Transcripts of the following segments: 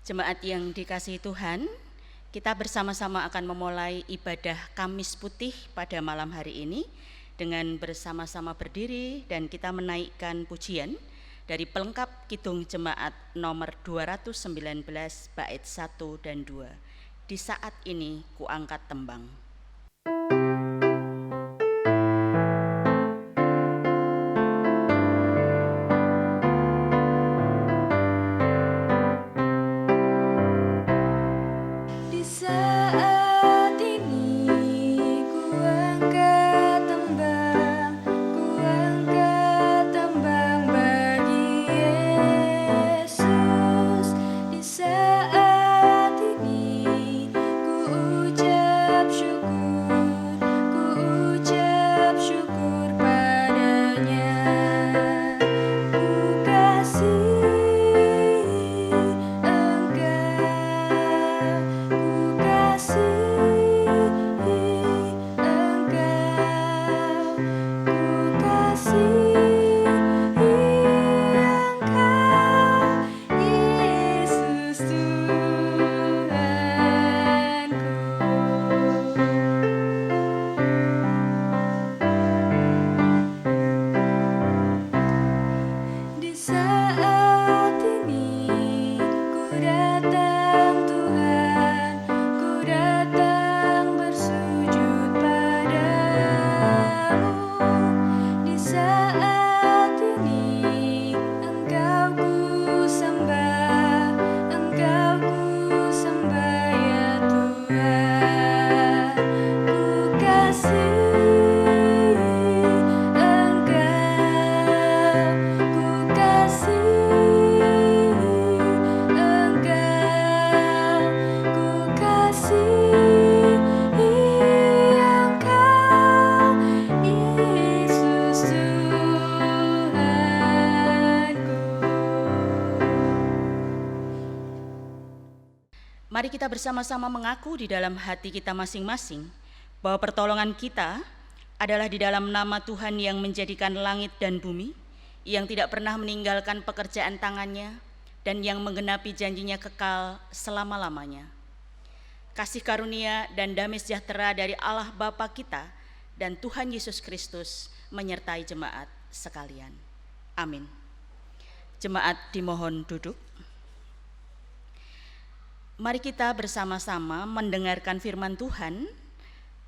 Jemaat yang dikasihi Tuhan, kita bersama-sama akan memulai ibadah Kamis Putih pada malam hari ini dengan bersama-sama berdiri dan kita menaikkan pujian dari pelengkap Kidung Jemaat nomor 219 bait 1 dan 2. Di saat ini kuangkat tembang. Mari kita bersama-sama mengaku di dalam hati kita masing-masing bahwa pertolongan kita adalah di dalam nama Tuhan yang menjadikan langit dan bumi, yang tidak pernah meninggalkan pekerjaan tangannya, dan yang menggenapi janjinya kekal selama-lamanya. Kasih karunia dan damai sejahtera dari Allah Bapa kita dan Tuhan Yesus Kristus menyertai jemaat sekalian. Amin. Jemaat dimohon duduk. Mari kita bersama-sama mendengarkan firman Tuhan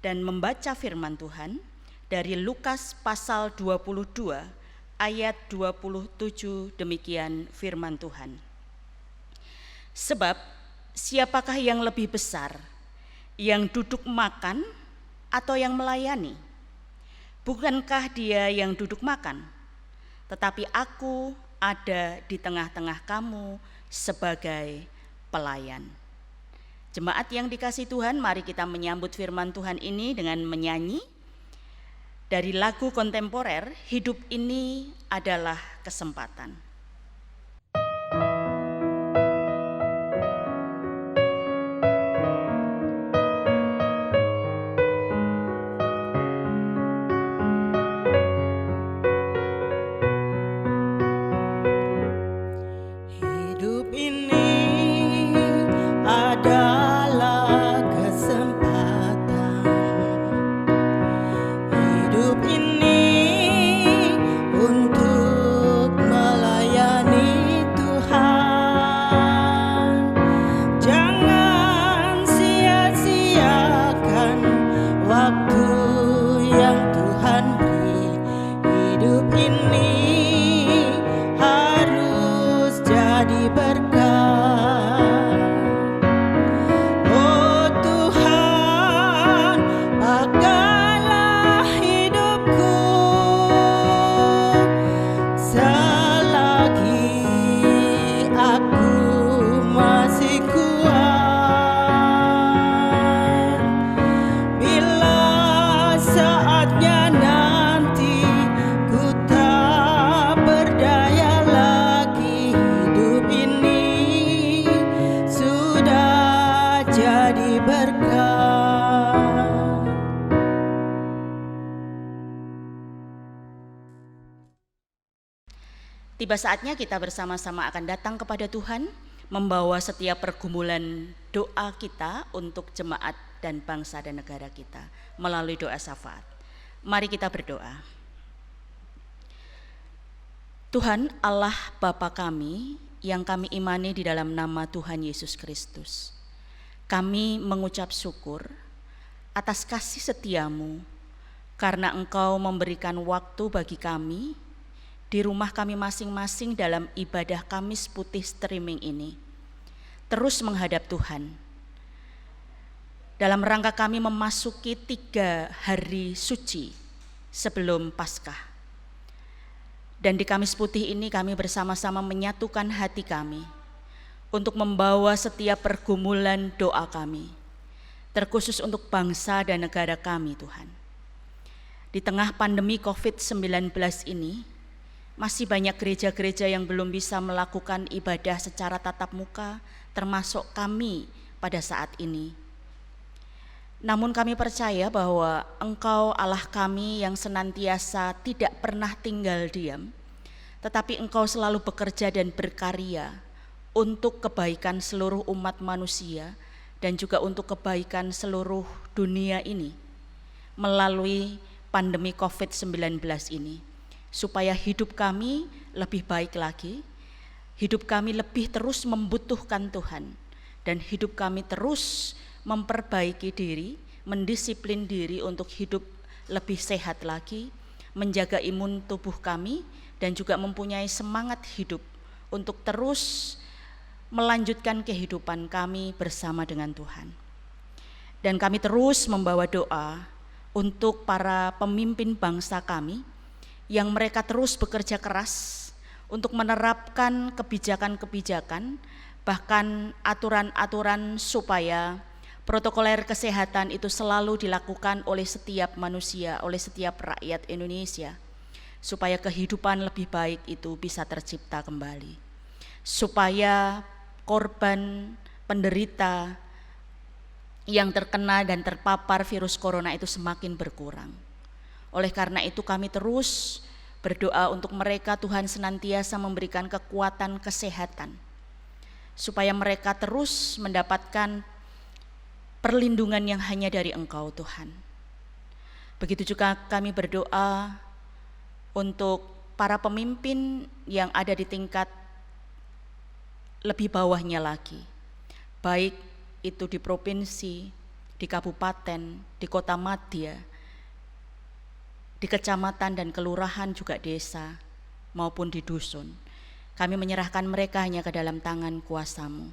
dan membaca firman Tuhan dari Lukas pasal 22 ayat 27. Demikian firman Tuhan. Sebab siapakah yang lebih besar, yang duduk makan atau yang melayani? Bukankah dia yang duduk makan? Tetapi aku ada di tengah-tengah kamu sebagai pelayan. Jemaat yang dikasihi Tuhan, mari kita menyambut firman Tuhan ini dengan menyanyi dari lagu kontemporer, Hidup Ini Adalah Kesempatan. Tiba saatnya kita bersama-sama akan datang kepada Tuhan, membawa setiap pergumulan doa kita untuk jemaat dan bangsa dan negara kita melalui doa syafaat. Mari kita berdoa. Tuhan Allah Bapa kami yang kami imani di dalam nama Tuhan Yesus Kristus, kami mengucap syukur atas kasih setiamu karena Engkau memberikan waktu bagi kami di rumah kami masing-masing dalam ibadah Kamis Putih streaming ini, terus menghadap Tuhan. Dalam rangka kami memasuki 3 hari suci sebelum Paskah. Dan di Kamis Putih ini kami bersama-sama menyatukan hati kami untuk membawa setiap pergumulan doa kami, terkhusus untuk bangsa dan negara kami Tuhan. Di tengah pandemi COVID-19 ini, masih banyak gereja-gereja yang belum bisa melakukan ibadah secara tatap muka, termasuk kami pada saat ini. Namun kami percaya bahwa Engkau Allah kami yang senantiasa tidak pernah tinggal diam, tetapi Engkau selalu bekerja dan berkarya untuk kebaikan seluruh umat manusia dan juga untuk kebaikan seluruh dunia ini melalui pandemi COVID-19 ini, supaya hidup kami lebih baik lagi, hidup kami lebih terus membutuhkan Tuhan, dan hidup kami terus memperbaiki diri, mendisiplin diri untuk hidup lebih sehat lagi, menjaga imun tubuh kami, dan juga mempunyai semangat hidup untuk terus melanjutkan kehidupan kami bersama dengan Tuhan. Dan kami terus membawa doa untuk para pemimpin bangsa kami yang mereka terus bekerja keras untuk menerapkan kebijakan-kebijakan, bahkan aturan-aturan supaya protokoler kesehatan itu selalu dilakukan oleh setiap manusia, oleh setiap rakyat Indonesia, supaya kehidupan lebih baik itu bisa tercipta kembali, supaya korban, penderita yang terkena dan terpapar virus corona itu semakin berkurang. Oleh karena itu kami terus berdoa untuk mereka, Tuhan senantiasa memberikan kekuatan kesehatan, supaya mereka terus mendapatkan perlindungan yang hanya dari Engkau Tuhan. Begitu juga kami berdoa untuk para pemimpin yang ada di tingkat lebih bawahnya lagi, baik itu di provinsi, di kabupaten, di kota madya, di kecamatan dan kelurahan juga desa maupun di dusun. Kami menyerahkan mereka hanya ke dalam tangan kuasa-Mu,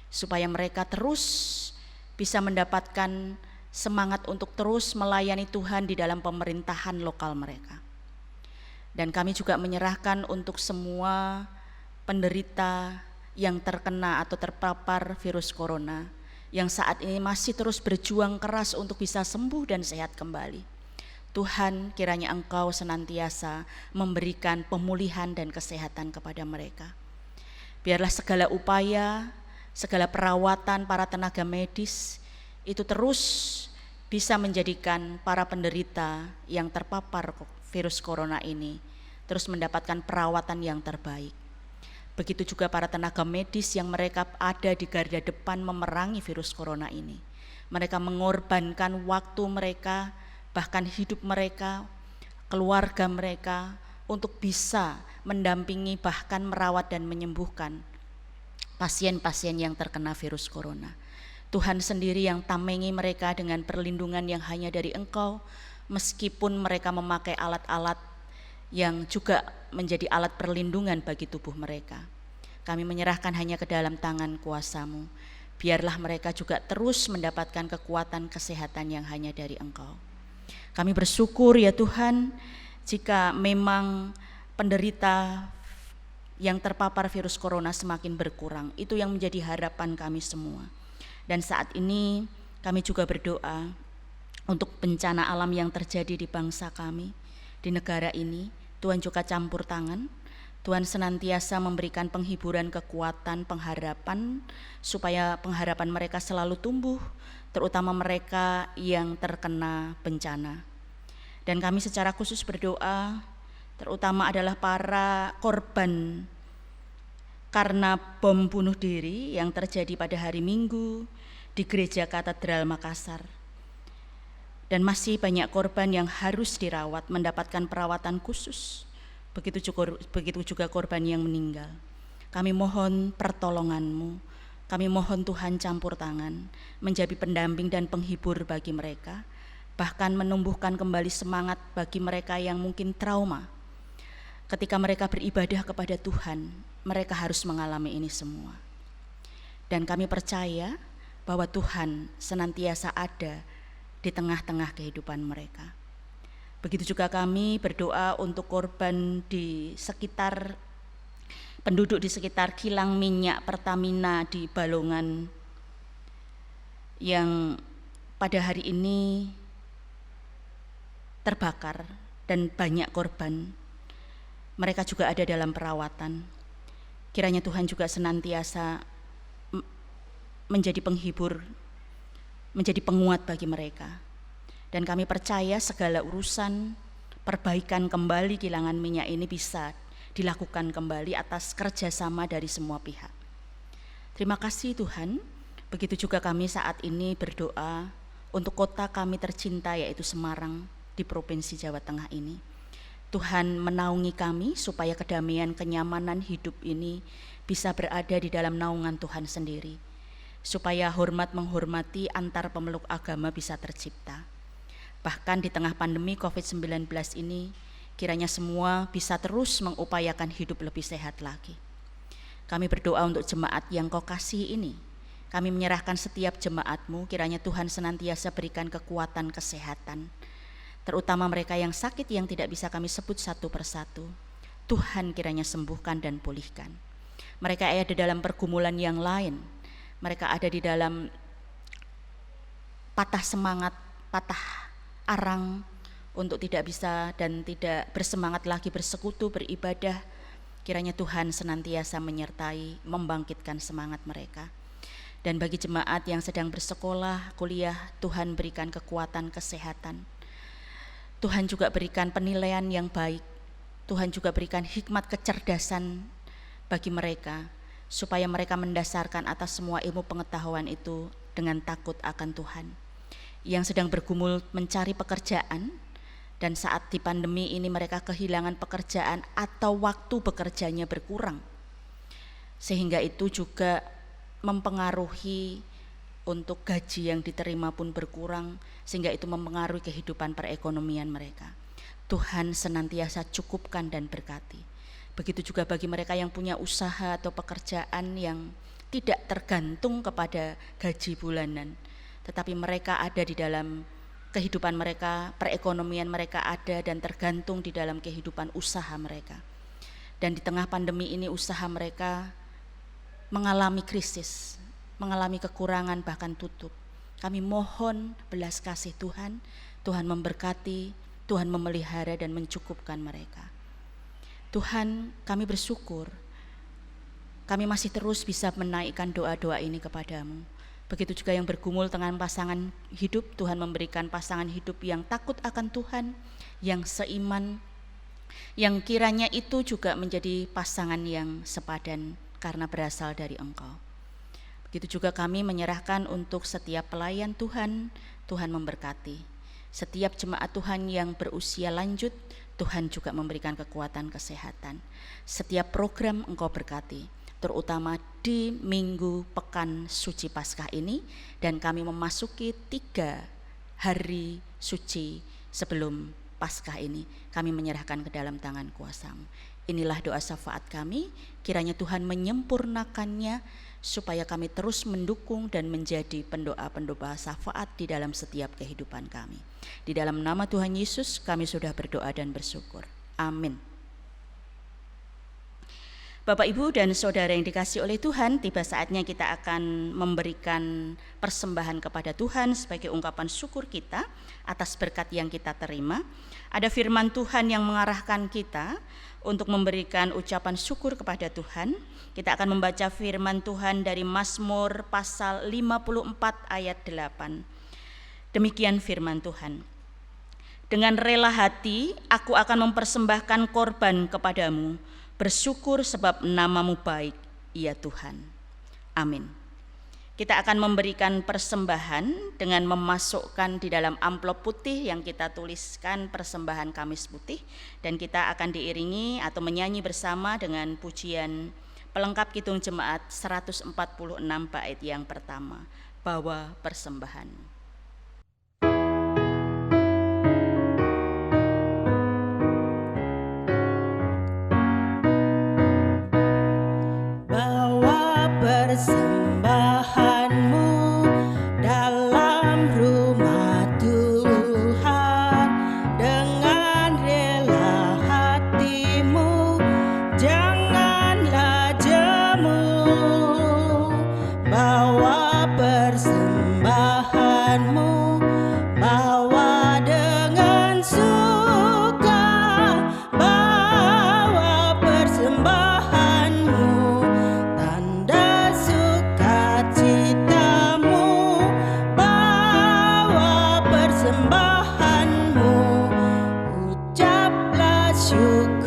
supaya mereka terus bisa mendapatkan semangat untuk terus melayani Tuhan di dalam pemerintahan lokal mereka. Dan kami juga menyerahkan untuk semua penderita yang terkena atau terpapar virus corona, yang saat ini masih terus berjuang keras untuk bisa sembuh dan sehat kembali. Tuhan, kiranya Engkau senantiasa memberikan pemulihan dan kesehatan kepada mereka. Biarlah segala upaya, segala perawatan para tenaga medis itu terus bisa menjadikan para penderita yang terpapar virus corona ini terus mendapatkan perawatan yang terbaik. Begitu juga para tenaga medis yang mereka ada di garda depan memerangi virus corona ini. Mereka mengorbankan waktu mereka, bahkan hidup mereka, keluarga mereka untuk bisa mendampingi bahkan merawat dan menyembuhkan pasien-pasien yang terkena virus corona. Tuhan sendiri yang tamengi mereka dengan perlindungan yang hanya dari Engkau, meskipun mereka memakai alat-alat yang juga menjadi alat perlindungan bagi tubuh mereka. Kami menyerahkan hanya ke dalam tangan kuasa-Mu. Biarlah mereka juga terus mendapatkan kekuatan kesehatan yang hanya dari Engkau. Kami bersyukur ya Tuhan, jika memang penderita yang terpapar virus corona semakin berkurang, itu yang menjadi harapan kami semua. Dan saat ini kami juga berdoa untuk bencana alam yang terjadi di bangsa kami, di negara ini. Tuhan juga campur tangan, Tuhan senantiasa memberikan penghiburan, kekuatan, pengharapan, supaya pengharapan mereka selalu tumbuh, terutama mereka yang terkena bencana. Dan kami secara khusus berdoa, terutama adalah para korban karena bom bunuh diri yang terjadi pada hari Minggu di Gereja Katedral Makassar. Dan masih banyak korban yang harus dirawat, mendapatkan perawatan khusus. Begitu juga korban yang meninggal. Kami mohon pertolongan-Mu. Kami mohon Tuhan campur tangan, menjadi pendamping dan penghibur bagi mereka, bahkan menumbuhkan kembali semangat bagi mereka yang mungkin trauma. Ketika mereka beribadah kepada Tuhan, mereka harus mengalami ini semua. Dan kami percaya bahwa Tuhan senantiasa ada di tengah-tengah kehidupan mereka. Begitu juga kami berdoa untuk korban di sekitar penduduk di sekitar kilang minyak Pertamina di Balongan yang pada hari ini terbakar dan banyak korban. Mereka juga ada dalam perawatan. Kiranya Tuhan juga senantiasa menjadi penghibur, menjadi penguat bagi mereka. Dan kami percaya segala urusan perbaikan kembali kilangan minyak ini bisa dilakukan kembali atas kerjasama dari semua pihak. Terima kasih Tuhan. Begitu juga kami saat ini berdoa untuk kota kami tercinta yaitu Semarang di Provinsi Jawa Tengah ini. Tuhan menaungi kami supaya kedamaian kenyamanan hidup ini bisa berada di dalam naungan Tuhan sendiri, supaya hormat menghormati antar pemeluk agama bisa tercipta. Bahkan di tengah pandemi COVID-19 ini, kiranya semua bisa terus mengupayakan hidup lebih sehat lagi. Kami berdoa untuk jemaat yang Kau kasihi ini. Kami menyerahkan setiap jemaat-Mu, kiranya Tuhan senantiasa berikan kekuatan kesehatan, terutama mereka yang sakit yang tidak bisa kami sebut satu persatu. Tuhan kiranya sembuhkan dan pulihkan. Mereka ada dalam pergumulan yang lain. Mereka ada di dalam patah semangat, patah arang untuk tidak bisa dan tidak bersemangat lagi bersekutu, beribadah. Kiranya Tuhan senantiasa menyertai, membangkitkan semangat mereka. Dan bagi jemaat yang sedang bersekolah, kuliah, Tuhan berikan kekuatan kesehatan. Tuhan juga berikan penilaian yang baik. Tuhan juga berikan hikmat kecerdasan bagi mereka, supaya mereka mendasarkan atas semua ilmu pengetahuan itu dengan takut akan Tuhan. Yang sedang bergumul mencari pekerjaan, dan saat di pandemi ini mereka kehilangan pekerjaan atau waktu bekerjanya berkurang, sehingga itu juga mempengaruhi untuk gaji yang diterima pun berkurang, sehingga itu mempengaruhi kehidupan perekonomian mereka. Tuhan senantiasa cukupkan dan berkati. Begitu juga bagi mereka yang punya usaha atau pekerjaan yang tidak tergantung kepada gaji bulanan, tetapi mereka ada di dalam kehidupan mereka, perekonomian mereka ada dan tergantung di dalam kehidupan usaha mereka. Dan di tengah pandemi ini usaha mereka mengalami krisis, mengalami kekurangan bahkan tutup. Kami mohon belas kasih Tuhan, Tuhan memberkati, Tuhan memelihara dan mencukupkan mereka. Tuhan, kami bersyukur, kami masih terus bisa menaikkan doa-doa ini kepadamu. Begitu juga yang bergumul dengan pasangan hidup, Tuhan memberikan pasangan hidup yang takut akan Tuhan, yang seiman, yang kiranya itu juga menjadi pasangan yang sepadan karena berasal dari Engkau. Begitu juga kami menyerahkan untuk setiap pelayan Tuhan, Tuhan memberkati. Setiap jemaat Tuhan yang berusia lanjut, Tuhan juga memberikan kekuatan kesehatan. Setiap program Engkau berkati, terutama di minggu pekan suci Paskah ini, dan kami memasuki 3 hari suci sebelum Paskah ini. Kami menyerahkan ke dalam tangan kuasa-Mu. Inilah doa syafaat kami, kiranya Tuhan menyempurnakannya supaya kami terus mendukung dan menjadi pendoa-pendoa syafaat di dalam setiap kehidupan kami. Di dalam nama Tuhan Yesus kami sudah berdoa dan bersyukur. Amin. Bapak, Ibu, dan Saudara yang dikasihi oleh Tuhan, tiba saatnya kita akan memberikan persembahan kepada Tuhan sebagai ungkapan syukur kita atas berkat yang kita terima. Ada firman Tuhan yang mengarahkan kita untuk memberikan ucapan syukur kepada Tuhan. Kita akan membaca firman Tuhan dari Mazmur pasal 54 ayat 8. Demikian firman Tuhan. Dengan rela hati aku akan mempersembahkan korban kepadamu, bersyukur sebab nama-Mu baik. ya Tuhan. Amin. Kita akan memberikan persembahan dengan memasukkan di dalam amplop putih yang kita tuliskan persembahan Kamis Putih, dan kita akan diiringi atau menyanyi bersama dengan pujian pelengkap Kidung Jemaat 146 bait yang pertama, Bawa Persembahan. Persembahanmu dalam rumah Tuhan, dengan rela hatimu, janganlah jemu. Bawa persembahanmu, bawa dengan suka, bawa persembahanmu, persembahanmu, ucaplah syukur.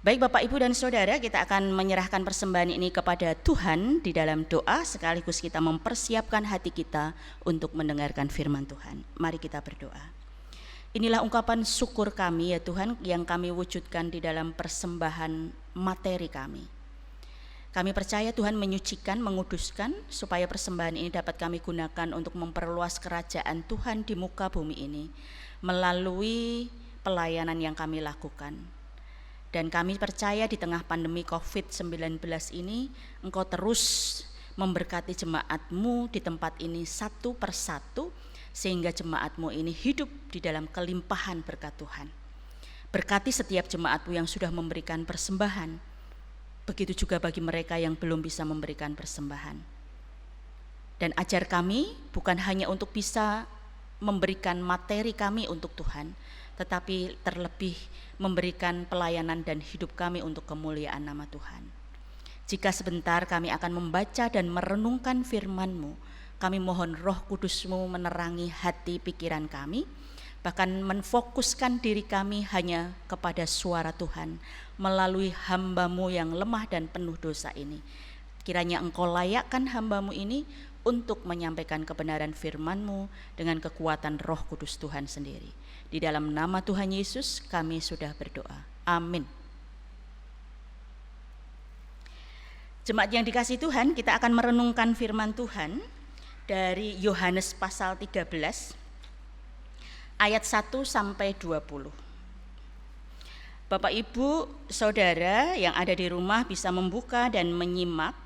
Baik Bapak, Ibu, dan Saudara, kita akan menyerahkan persembahan ini kepada Tuhan di dalam doa, sekaligus kita mempersiapkan hati kita untuk mendengarkan firman Tuhan. Mari kita berdoa. Inilah ungkapan syukur kami ya Tuhan, yang kami wujudkan di dalam persembahan materi kami. Kami percaya Tuhan menyucikan, menguduskan, supaya persembahan ini dapat kami gunakan untuk memperluas kerajaan Tuhan di muka bumi ini melalui pelayanan yang kami lakukan. Dan kami percaya di tengah pandemi COVID-19 ini, Engkau terus memberkati jemaat-Mu di tempat ini satu persatu, sehingga jemaat-Mu ini hidup di dalam kelimpahan berkat Tuhan. Berkati setiap jemaat-Mu yang sudah memberikan persembahan, begitu juga bagi mereka yang belum bisa memberikan persembahan. Dan ajar kami bukan hanya untuk bisa memberikan materi kami untuk Tuhan, tetapi terlebih memberikan pelayanan dan hidup kami untuk kemuliaan nama Tuhan. Jika sebentar kami akan membaca dan merenungkan firman-Mu, kami mohon Roh Kudus-Mu menerangi hati pikiran kami, bahkan menfokuskan diri kami hanya kepada suara Tuhan melalui hamba-Mu yang lemah dan penuh dosa ini. Kiranya Engkau layakkan hamba-Mu ini untuk menyampaikan kebenaran firman-Mu dengan kekuatan Roh Kudus Tuhan sendiri. Di dalam nama Tuhan Yesus kami sudah berdoa. Amin. Jemaat yang dikasihi Tuhan, kita akan merenungkan firman Tuhan dari Yohanes pasal 13 ayat 1 sampai 20. Bapak, Ibu, Saudara yang ada di rumah bisa membuka dan menyimak.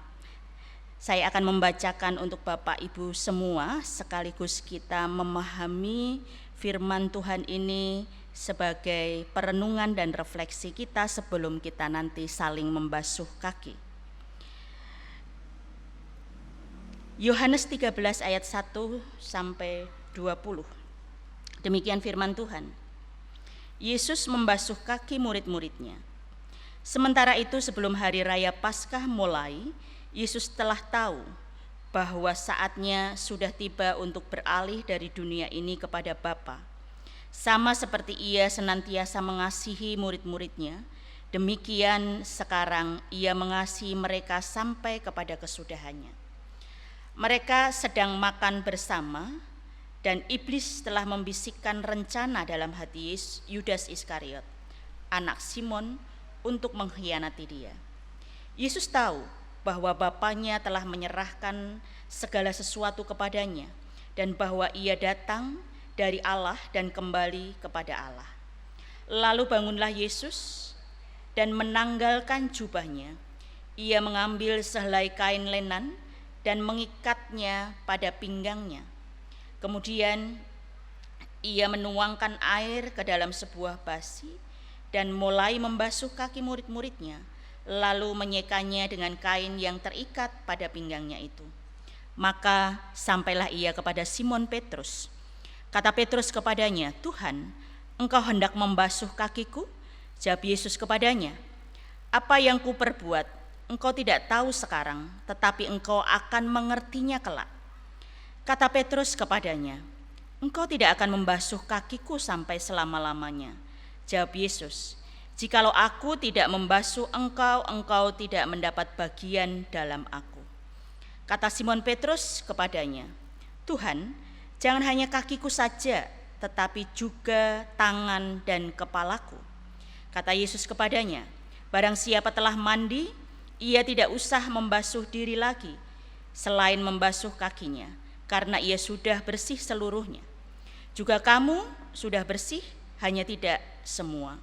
Saya akan membacakan untuk Bapak Ibu semua, sekaligus kita memahami firman Tuhan ini sebagai perenungan dan refleksi kita sebelum kita nanti saling membasuh kaki. Yohanes 13 ayat 1 sampai 20. Demikian firman Tuhan. Yesus membasuh kaki murid-muridnya. Sementara itu sebelum hari raya Paskah mulai, Yesus telah tahu bahwa saatnya sudah tiba untuk beralih dari dunia ini kepada Bapa. Sama seperti Ia senantiasa mengasihi murid-muridnya, demikian sekarang Ia mengasihi mereka sampai kepada kesudahannya. Mereka sedang makan bersama, dan iblis telah membisikkan rencana dalam hati Yudas Iskariot, anak Simon, untuk mengkhianati dia. Yesus tahu bahwa Bapanya telah menyerahkan segala sesuatu kepadanya, dan bahwa Ia datang dari Allah dan kembali kepada Allah. Lalu bangunlah Yesus dan menanggalkan jubahnya. Ia mengambil sehelai kain lenan dan mengikatnya pada pinggangnya. Kemudian Ia menuangkan air ke dalam sebuah basi dan mulai membasuh kaki murid-muridnya, lalu menyekanya dengan kain yang terikat pada pinggangnya itu. Maka sampailah Ia kepada Simon Petrus. Kata Petrus kepadanya, "Tuhan, Engkau hendak membasuh kakiku?" Jawab Yesus kepadanya, "Apa yang kuperbuat, Engkau tidak tahu sekarang, tetapi Engkau akan mengertinya kelak." Kata Petrus kepadanya, "Engkau tidak akan membasuh kakiku sampai selama-lamanya." Jawab Yesus, "Jikalau aku tidak membasuh engkau, engkau tidak mendapat bagian dalam aku." Kata Simon Petrus kepadanya, "Tuhan, jangan hanya kakiku saja, tetapi juga tangan dan kepalaku." Kata Yesus kepadanya, "Barang siapa telah mandi, ia tidak usah membasuh diri lagi, selain membasuh kakinya, karena ia sudah bersih seluruhnya. Juga kamu sudah bersih, hanya tidak semua.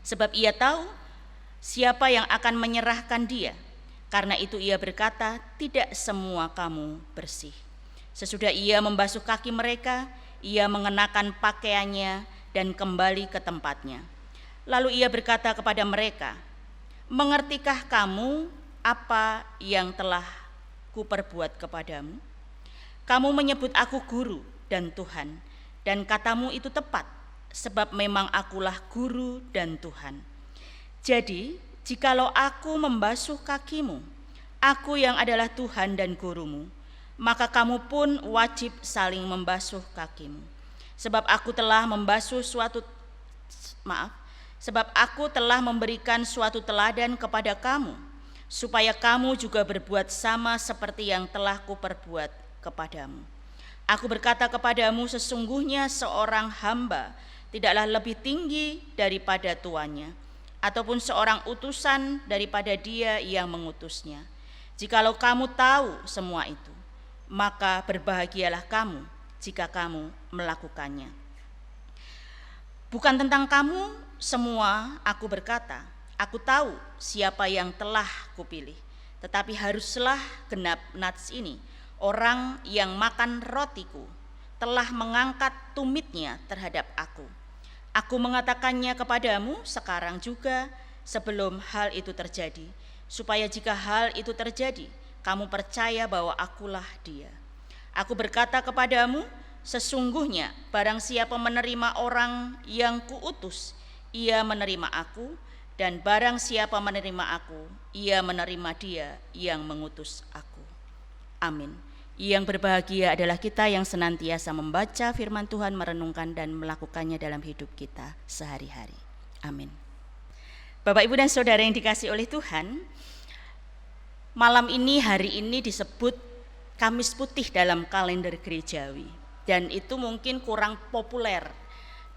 Sebab ia tahu siapa yang akan menyerahkan dia. Karena itu ia berkata, tidak semua kamu bersih." Sesudah ia membasuh kaki mereka, ia mengenakan pakaiannya dan kembali ke tempatnya. Lalu ia berkata kepada mereka, "Mengertikah kamu apa yang telah kuperbuat kepadamu? Kamu menyebut aku guru dan Tuhan, dan katamu itu tepat, sebab memang akulah guru dan Tuhan. Jadi, jikalau aku membasuh kakimu, aku yang adalah Tuhan dan gurumu, maka kamu pun wajib saling membasuh kakimu. Sebab aku telah memberikan suatu teladan kepada kamu, supaya kamu juga berbuat sama seperti yang telah kuperbuat kepadamu. Aku berkata kepadamu, sesungguhnya seorang hamba tidaklah lebih tinggi daripada tuannya, ataupun seorang utusan daripada dia yang mengutusnya. Jikalau kamu tahu semua itu, maka berbahagialah kamu jika kamu melakukannya. Bukan tentang kamu semua aku berkata, aku tahu siapa yang telah kupilih, tetapi haruslah genap nats ini, orang yang makan rotiku telah mengangkat tumitnya terhadap aku. Aku mengatakannya kepadamu sekarang juga sebelum hal itu terjadi, supaya jika hal itu terjadi, kamu percaya bahwa akulah dia. Aku berkata kepadamu, sesungguhnya barang siapa menerima orang yang kuutus, ia menerima aku, dan barang siapa menerima aku, ia menerima dia yang mengutus aku. Amin. Yang berbahagia adalah kita yang senantiasa membaca firman Tuhan, merenungkan dan melakukannya dalam hidup kita sehari-hari. Amin. Bapak, Ibu, dan Saudara yang dikasihi oleh Tuhan, malam ini, hari ini disebut Kamis Putih dalam kalender gerejawi. Dan itu mungkin kurang populer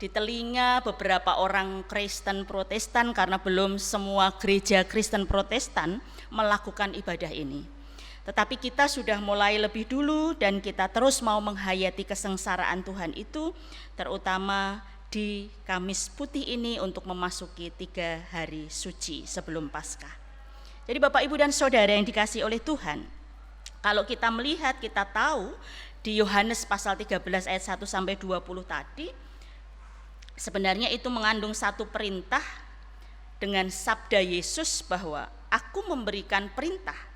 di telinga beberapa orang Kristen Protestan karena belum semua gereja Kristen Protestan melakukan ibadah ini. Tetapi kita sudah mulai lebih dulu dan kita terus mau menghayati kesengsaraan Tuhan itu, terutama di Kamis Putih ini untuk memasuki 3 hari suci sebelum Paskah. Jadi Bapak, Ibu, dan Saudara yang dikasihi oleh Tuhan, kalau kita melihat, kita tahu di Yohanes pasal 13 ayat 1 sampai 20 tadi, sebenarnya itu mengandung satu perintah dengan sabda Yesus bahwa aku memberikan perintah.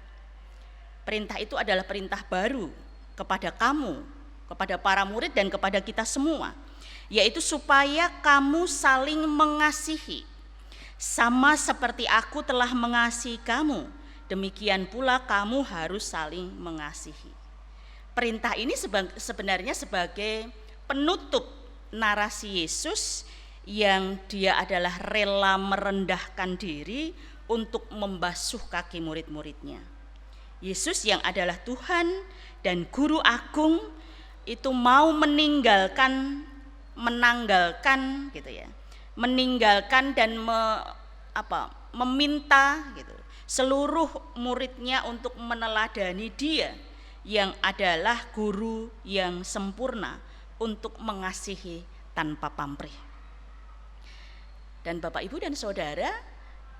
Perintah itu adalah perintah baru kepada kamu, kepada para murid dan kepada kita semua, yaitu supaya kamu saling mengasihi. Sama seperti aku telah mengasihi kamu, demikian pula kamu harus saling mengasihi. Perintah ini sebenarnya sebagai penutup narasi Yesus yang dia adalah rela merendahkan diri untuk membasuh kaki murid-muridnya. Yesus yang adalah Tuhan dan Guru Agung itu mau meninggalkan dan meminta gitu seluruh muridnya untuk meneladani dia yang adalah guru yang sempurna untuk mengasihi tanpa pamrih. Dan Bapak, Ibu, dan Saudara,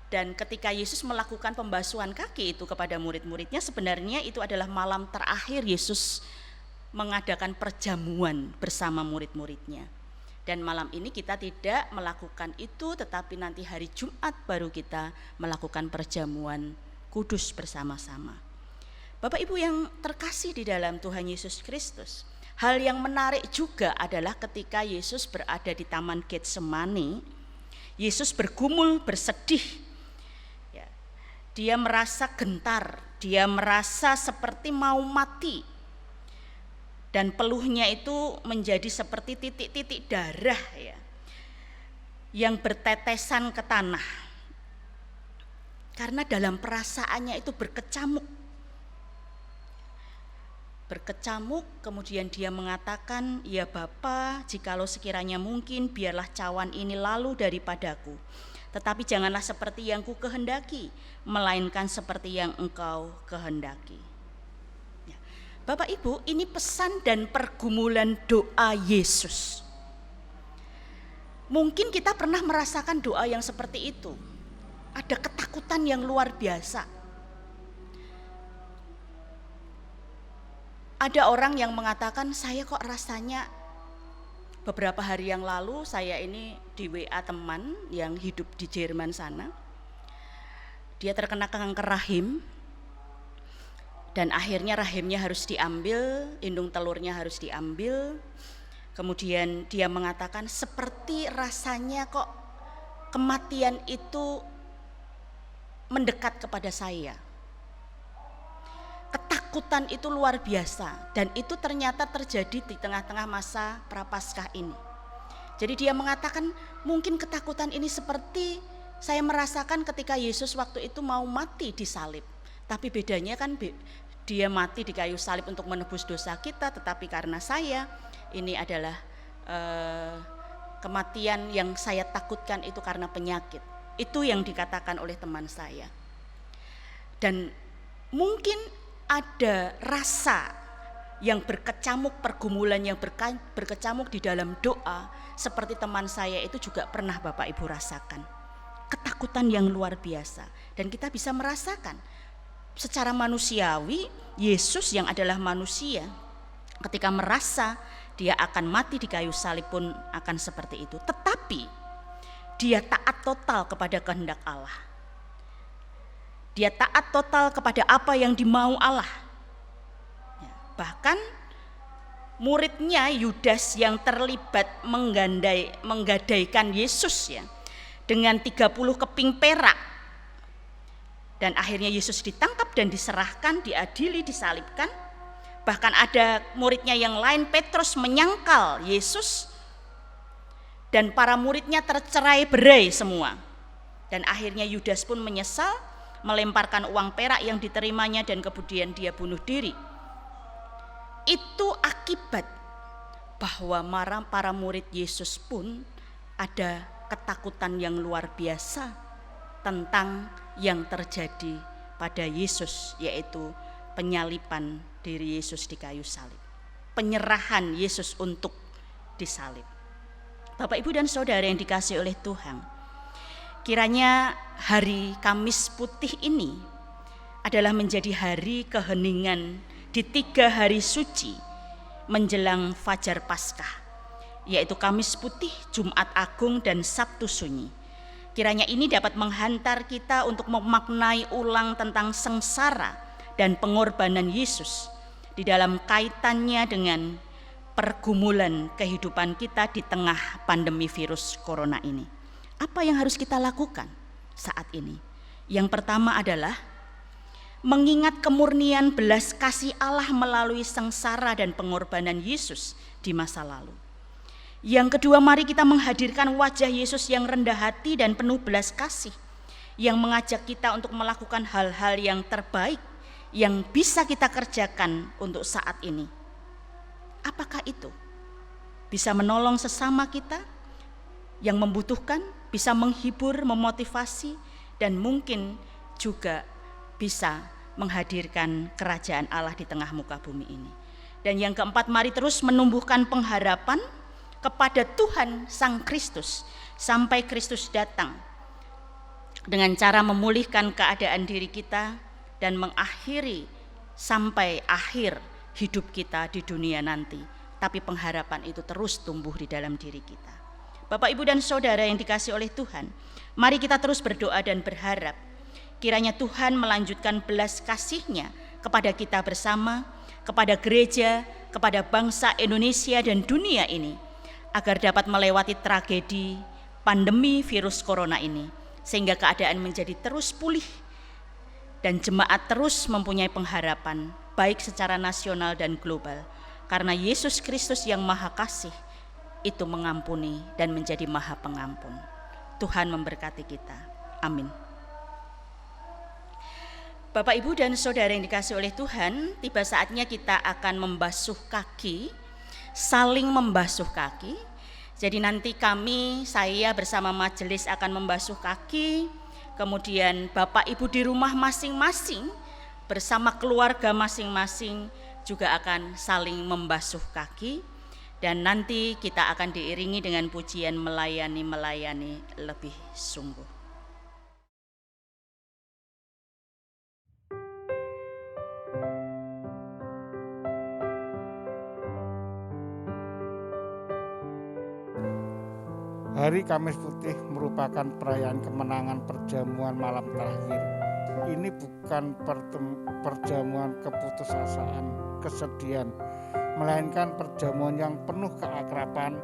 dan ketika Yesus melakukan pembasuhan kaki itu kepada murid-muridnya, sebenarnya itu adalah malam terakhir Yesus mengadakan perjamuan bersama murid-muridnya. Dan malam ini kita tidak melakukan itu, tetapi nanti hari Jumat baru kita melakukan perjamuan kudus bersama-sama. Bapak, Ibu yang terkasih di dalam Tuhan Yesus Kristus, hal yang menarik juga adalah ketika Yesus berada di Taman Getsemani, Yesus bergumul, bersedih. Dia merasa gentar, dia merasa seperti mau mati. Dan peluhnya itu menjadi seperti titik-titik darah ya. yang bertetesan ke tanah. Karena dalam perasaannya itu berkecamuk. Kemudian dia mengatakan, "Ya Bapa, jikalau sekiranya mungkin, biarlah cawan ini lalu daripadaku. Tetapi janganlah seperti yang ku kehendaki, melainkan seperti yang Engkau kehendaki." Ya. Bapak Ibu, ini pesan dan pergumulan doa Yesus. Mungkin kita pernah merasakan doa yang seperti itu. Ada ketakutan yang luar biasa. Ada orang yang mengatakan, saya kok rasanya beberapa hari yang lalu saya ini di WA teman yang hidup di Jerman sana. Dia terkena kanker rahim dan akhirnya rahimnya harus diambil, indung telurnya harus diambil. Kemudian dia mengatakan seperti rasanya kok kematian itu mendekat kepada saya. Ketakutan itu luar biasa dan itu ternyata terjadi di tengah-tengah masa Prapaskah ini. Jadi dia mengatakan mungkin ketakutan ini seperti saya merasakan ketika Yesus waktu itu mau mati di salib. Tapi bedanya kan dia mati di kayu salib untuk menebus dosa kita, tetapi karena saya ini adalah kematian yang saya takutkan itu karena penyakit. Itu yang dikatakan oleh teman saya. Dan mungkin ada rasa yang berkecamuk, pergumulan yang berkecamuk di dalam doa, seperti teman saya itu juga pernah Bapak Ibu rasakan. Ketakutan yang luar biasa. Dan kita bisa merasakan secara manusiawi, Yesus yang adalah manusia, ketika merasa dia akan mati di kayu salib pun akan seperti itu. Tetapi dia taat total kepada kehendak Allah. Dia taat total kepada apa yang dimau Allah. Ya, bahkan muridnya Yudas yang terlibat menggadaikan Yesus ya, dengan 30 keping perak. Dan akhirnya Yesus ditangkap dan diserahkan, diadili, disalibkan. Bahkan ada muridnya yang lain, Petrus, menyangkal Yesus. Dan para muridnya tercerai-berai semua. Dan akhirnya Yudas pun menyesal, melemparkan uang perak yang diterimanya dan kemudian dia bunuh diri. Itu akibat bahwa para murid Yesus pun ada ketakutan yang luar biasa tentang yang terjadi pada Yesus, yaitu penyaliban diri Yesus di kayu salib, penyerahan Yesus untuk disalib. Bapak, Ibu dan Saudara yang dikasihi oleh Tuhan, kiranya hari Kamis Putih ini adalah menjadi hari keheningan di 3 hari suci menjelang Fajar Paskah, yaitu Kamis Putih, Jumat Agung, dan Sabtu Sunyi. Kiranya ini dapat menghantar kita untuk memaknai ulang tentang sengsara dan pengorbanan Yesus di dalam kaitannya dengan pergumulan kehidupan kita di tengah pandemi virus corona ini. Apa yang harus kita lakukan saat ini? Yang pertama adalah mengingat kemurnian belas kasih Allah melalui sengsara dan pengorbanan Yesus di masa lalu. Yang kedua, mari kita menghadirkan wajah Yesus yang rendah hati dan penuh belas kasih, yang mengajak kita untuk melakukan hal-hal yang terbaik yang bisa kita kerjakan untuk saat ini. Apakah itu? Bisa menolong sesama kita yang membutuhkan, bisa menghibur, memotivasi, dan mungkin juga bisa menghadirkan kerajaan Allah di tengah muka bumi ini. Dan yang keempat, mari terus menumbuhkan pengharapan kepada Tuhan Sang Kristus sampai Kristus datang, dengan cara memulihkan keadaan diri kita dan mengakhiri sampai akhir hidup kita di dunia nanti. Tapi pengharapan itu terus tumbuh di dalam diri kita. Bapak, Ibu, dan Saudara yang dikasihi oleh Tuhan, mari kita terus berdoa dan berharap kiranya Tuhan melanjutkan belas kasih-Nya kepada kita bersama, kepada gereja, kepada bangsa Indonesia dan dunia ini, agar dapat melewati tragedi pandemi virus corona ini, sehingga keadaan menjadi terus pulih dan jemaat terus mempunyai pengharapan baik secara nasional dan global, karena Yesus Kristus yang Maha Kasih itu mengampuni dan menjadi Maha Pengampun. Tuhan memberkati kita. Amin. Bapak, Ibu, dan Saudara yang dikasihi oleh Tuhan, tiba saatnya kita akan membasuh kaki, saling membasuh kaki. Jadi nanti saya bersama majelis akan membasuh kaki, kemudian Bapak Ibu di rumah masing-masing bersama keluarga masing-masing juga akan saling membasuh kaki, dan nanti kita akan diiringi dengan pujian melayani lebih sungguh. Hari Kamis Putih merupakan perayaan kemenangan perjamuan malam terakhir. Ini bukan perjamuan keputusasaan, kesedihan, melainkan perjamuan yang penuh keakraban,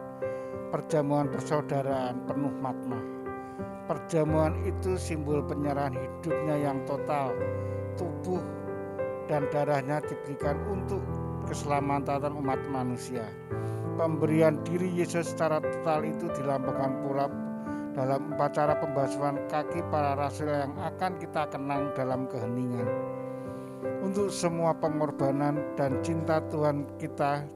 perjamuan persaudaraan penuh makna. Perjamuan itu simbol penyerahan hidupnya yang total, tubuh dan darahnya diberikan untuk keselamatan umat manusia. Pemberian diri Yesus secara total itu dilambangkan pula dalam upacara pembasuhan kaki para rasul yang akan kita kenang dalam keheningan. Untuk semua pengorbanan dan cinta Tuhan, kita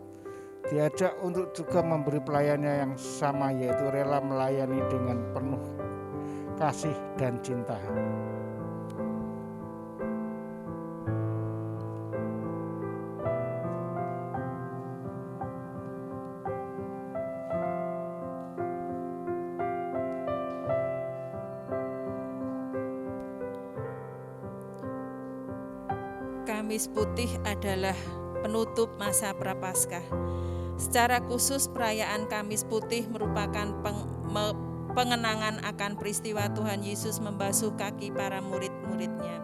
diajak untuk juga memberi pelayannya yang sama, yaitu rela melayani dengan penuh kasih dan cinta. Kamis Putih adalah penutup masa Prapaskah. Secara khusus perayaan Kamis Putih merupakan pengenangan akan peristiwa Tuhan Yesus membasuh kaki para murid-muridnya.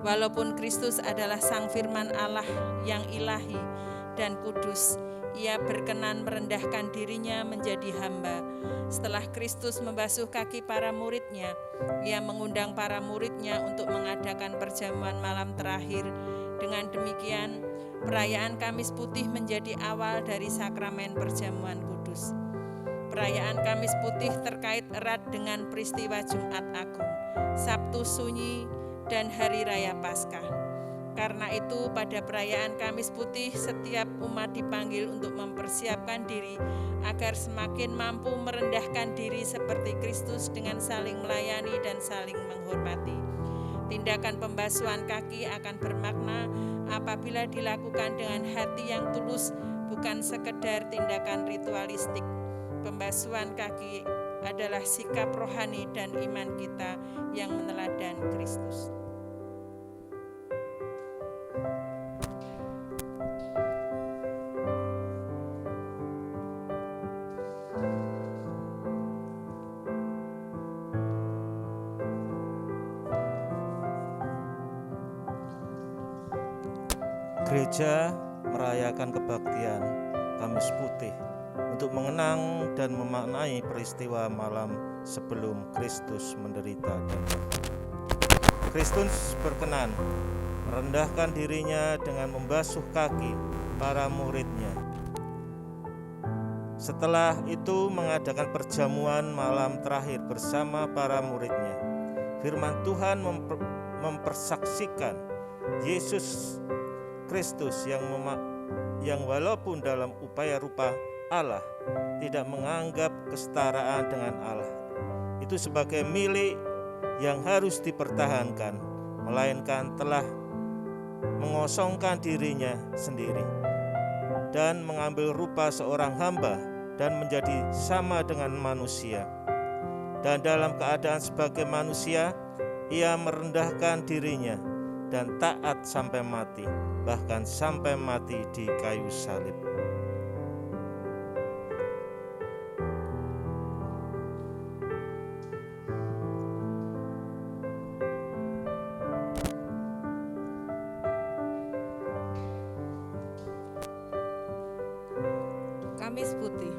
Walaupun Kristus adalah Sang Firman Allah yang ilahi dan kudus, Ia berkenan merendahkan dirinya menjadi hamba. Setelah Kristus membasuh kaki para muridnya, Ia mengundang para muridnya untuk mengadakan perjamuan malam terakhir. Dengan demikian, perayaan Kamis Putih menjadi awal dari sakramen perjamuan kudus. Perayaan Kamis Putih terkait erat dengan peristiwa Jumat Agung, Sabtu Sunyi, dan Hari Raya Paskah. Karena itu, pada perayaan Kamis Putih, setiap umat dipanggil untuk mempersiapkan diri agar semakin mampu merendahkan diri seperti Kristus dengan saling melayani dan saling menghormati. Tindakan pembasuhan kaki akan bermakna apabila dilakukan dengan hati yang tulus, bukan sekedar tindakan ritualistik. Pembasuhan kaki adalah sikap rohani dan iman kita yang meneladan Kristus. Gereja merayakan kebaktian Kamis Putih untuk mengenang dan memaknai peristiwa malam sebelum Kristus menderita dan mati. Kristus berkenan merendahkan dirinya dengan membasuh kaki para muridnya. Setelah itu mengadakan perjamuan malam terakhir bersama para muridnya. Firman Tuhan mempersaksikan Yesus Kristus yang walaupun dalam upaya rupa Allah tidak menganggap kesetaraan dengan Allah itu sebagai milik yang harus dipertahankan, melainkan telah mengosongkan dirinya sendiri dan mengambil rupa seorang hamba dan menjadi sama dengan manusia. Dan dalam keadaan sebagai manusia, ia merendahkan dirinya dan taat sampai mati, bahkan sampai mati di kayu salib. Kamis Putih.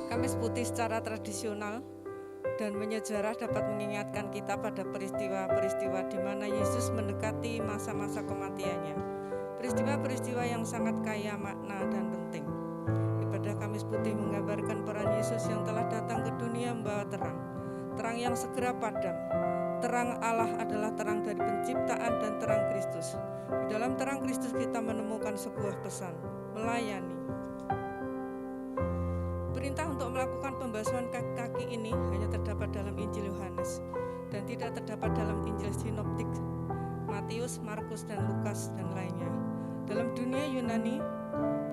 Kamis Putih secara tradisional dan menyejarah dapat mengingatkan kita pada peristiwa-peristiwa di mana Yesus mendekati masa-masa kematiannya. Peristiwa-peristiwa yang sangat kaya makna dan penting. Ibadah Kamis Kamis Putih menggambarkan peran Yesus yang telah datang ke dunia membawa terang, terang yang segera padam. Terang Allah adalah terang dari penciptaan dan terang Kristus. Di dalam terang Kristus kita menemukan sebuah pesan, melayani. Perintah untuk melakukan pembasuhan kaki ini hanya terdapat dalam Injil Yohanes dan tidak terdapat dalam Injil Sinoptik, Matius, Markus, dan Lukas, dan lainnya. Dalam dunia Yunani,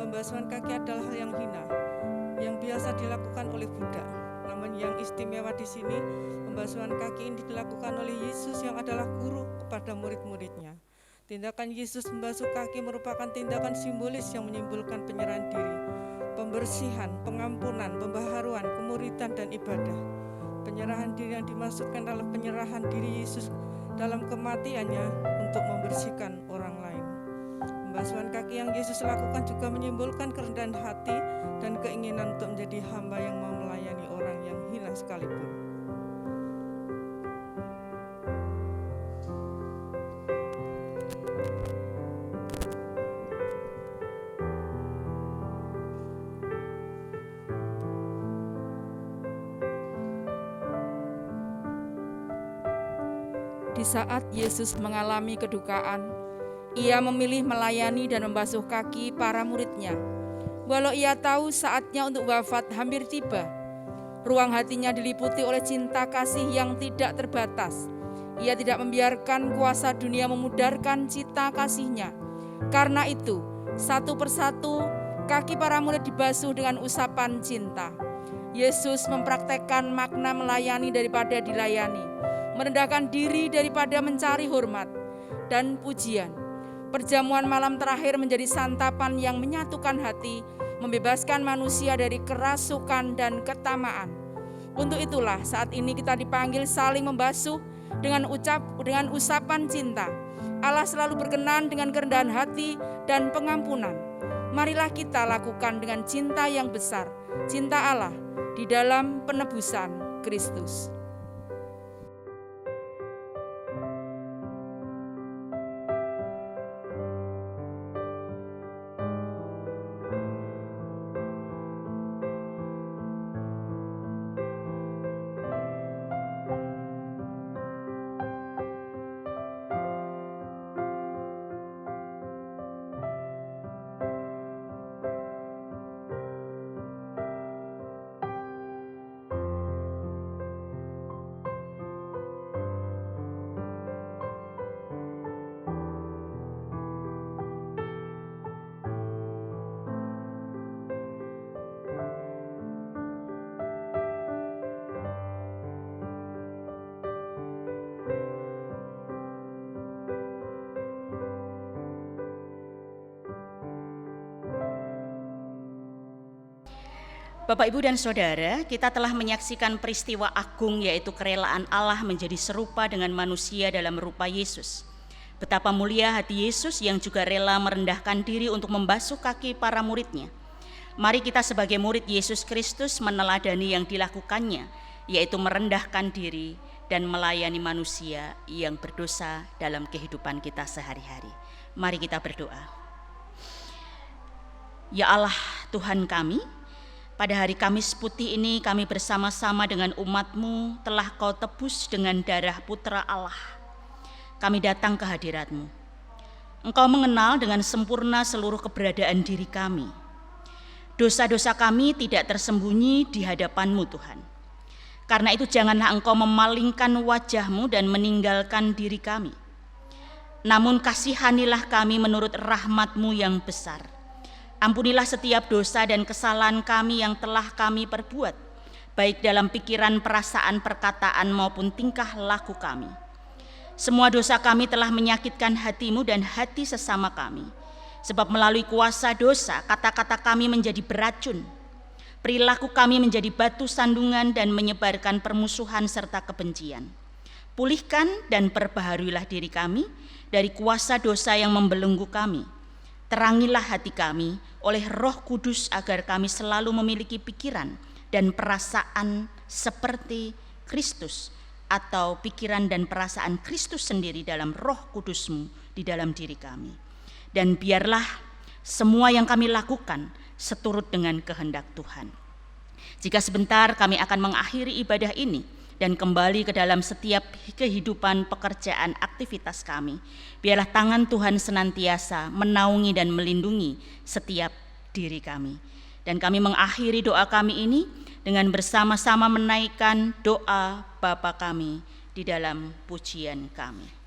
pembasuhan kaki adalah hal yang hina, yang biasa dilakukan oleh Buddha. Namun yang istimewa di sini, pembasuhan kaki ini dilakukan oleh Yesus yang adalah guru kepada murid-muridnya. Tindakan Yesus membasuh kaki merupakan tindakan simbolis yang menyimbolkan penyerahan diri, pembersihan, pengampunan, pembaharuan, kemuridan, dan ibadah. Penyerahan diri yang dimaksudkan adalah penyerahan diri Yesus dalam kematiannya untuk membersihkan orang lain. Pembasuhan kaki yang Yesus lakukan juga menyimbolkan kerendahan hati dan keinginan untuk menjadi hamba yang mau melayani orang yang hina sekalipun. Di saat Yesus mengalami kedukaan, Ia memilih melayani dan membasuh kaki para muridnya. Walau Ia tahu saatnya untuk wafat hampir tiba, ruang hatinya diliputi oleh cinta kasih yang tidak terbatas. Ia tidak membiarkan kuasa dunia memudarkan cita kasih-Nya. Karena itu, satu persatu kaki para murid dibasuh dengan usapan cinta. Yesus mempraktekkan makna melayani daripada dilayani, merendahkan diri daripada mencari hormat dan pujian. Perjamuan malam terakhir menjadi santapan yang menyatukan hati, membebaskan manusia dari kerasukan dan ketamaan. Untuk itulah saat ini kita dipanggil saling membasuh dengan usapan cinta. Allah selalu berkenan dengan kerendahan hati dan pengampunan. Marilah kita lakukan dengan cinta yang besar, cinta Allah di dalam penebusan Kristus. Bapak, Ibu, dan Saudara, kita telah menyaksikan peristiwa agung, yaitu kerelaan Allah menjadi serupa dengan manusia dalam rupa Yesus. Betapa mulia hati Yesus yang juga rela merendahkan diri untuk membasuh kaki para muridnya. Mari kita sebagai murid Yesus Kristus meneladani yang dilakukannya, yaitu merendahkan diri dan melayani manusia yang berdosa dalam kehidupan kita sehari-hari. Mari kita berdoa. Ya Allah, Tuhan kami, pada hari Kamis Putih ini kami bersama-sama dengan umat-Mu telah Kau tebus dengan darah Putra Allah. Kami datang ke hadirat-Mu. Engkau mengenal dengan sempurna seluruh keberadaan diri kami. Dosa-dosa kami tidak tersembunyi di hadapan-Mu, Tuhan. Karena itu janganlah Engkau memalingkan wajah-Mu dan meninggalkan diri kami. Namun kasihanilah kami menurut rahmat-Mu yang besar. Ampunilah setiap dosa dan kesalahan kami yang telah kami perbuat, baik dalam pikiran, perasaan, perkataan maupun tingkah laku kami. Semua dosa kami telah menyakitkan hati-Mu dan hati sesama kami. Sebab melalui kuasa dosa, kata-kata kami menjadi beracun. Perilaku kami menjadi batu sandungan dan menyebarkan permusuhan serta kebencian. Pulihkan dan perbaharuilah diri kami dari kuasa dosa yang membelenggu kami. Terangilah hati kami oleh Roh Kudus agar kami selalu memiliki pikiran dan perasaan seperti Kristus, atau pikiran dan perasaan Kristus sendiri dalam Roh Kudus-Mu di dalam diri kami. Dan biarlah semua yang kami lakukan seturut dengan kehendak Tuhan. Jika sebentar kami akan mengakhiri ibadah ini dan kembali ke dalam setiap kehidupan, pekerjaan, aktivitas kami, biarlah tangan Tuhan senantiasa menaungi dan melindungi setiap diri kami. Dan kami mengakhiri doa kami ini dengan bersama-sama menaikkan doa Bapa kami di dalam pujian kami.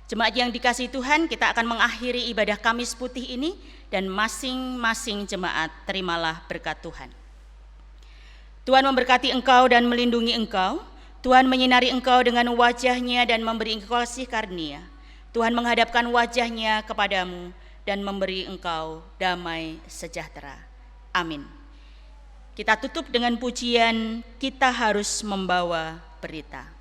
Jemaat yang dikasihi Tuhan, kita akan mengakhiri ibadah Kamis Putih ini dan masing-masing jemaat terimalah berkat Tuhan. Tuhan memberkati engkau dan melindungi engkau. Tuhan menyinari engkau dengan wajah-Nya dan memberi engkau kasih karunia. Tuhan menghadapkan wajah-Nya kepadamu dan memberi engkau damai sejahtera. Amin. Kita tutup dengan pujian, kita harus membawa berita.